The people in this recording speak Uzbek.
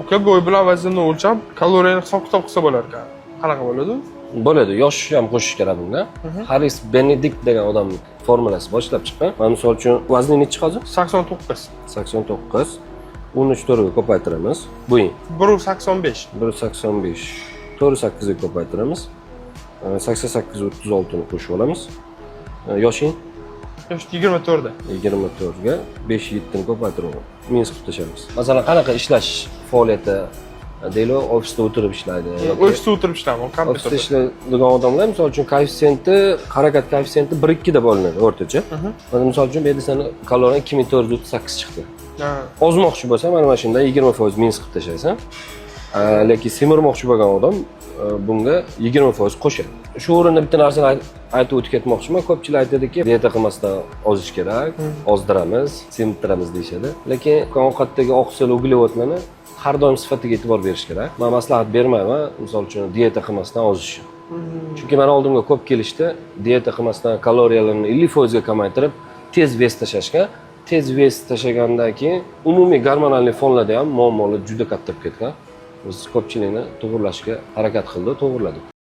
uka bo'y bilan vaznni o'lchab, kaloriyani hisob-kitob qilsa bo'lar ekan. Qanaqa bo'ladi? Bo'ladi, yosh ham qo'shish kerak bunda. Haris Benedikt degan odam formulasi boshlab chiqqan. Mana misol uchun vazni nechi hozir? 89. 89. 13 ga ko'paytiramiz. Bo'ying 1.85. 1.85. 4.8 ga ko'paytiramiz. 88.36 ni qo'shib olamiz. Yoshing? Yosh 24 da. 24 ga 5-7 ni ko'paytirib minus qilib tashlaymiz. Masalan, qanaqa ishlash faoliyati deylik, ofisda o'tirib ishlaydi. Ofisda o'tirib ishlayman, Ofisda kompyuterda. ishlaydigan odamlar, misol uchun koeffitsiyenti, harakat koeffitsiyenti 1-2 da bo'linadi o'rtacha. Mana misol uchun bu yerda seni kaloriya 2438 chiqdi. Ha. Ozmoqchi bo'lsam, mana shunda 20% minus qilib tashlaysan. Lekin semirmoqchi bo'lgan odam bunga 20% qo'shadi. Shu o'rinda bitta narsani aytib o'tib ketmoqchiman. Ko'pchilik aytadiki, dieta qilmasdan ozish kerak, ozdiramiz, semirtiramiz deyshadi. Lekin ovqatdagi oqsil uglevodlarni har doim sifatiga e'tibor berish kerak. Men maslahat bermayman, misol uchun dieta qilmasdan ozishni. Chunki men oldimga ko'p kelishdi, dieta qilmasdan kaloriyalarni 50% ga kamaytirib, tez vес tashlashgan. Tez vес tashlagandan keyin umumiy gormonal fonlarda ham muammolar juda katta bo'lib ketgan. Biz ko'pchilikni to'g'irlashga harakat qildi, to'g'irladik.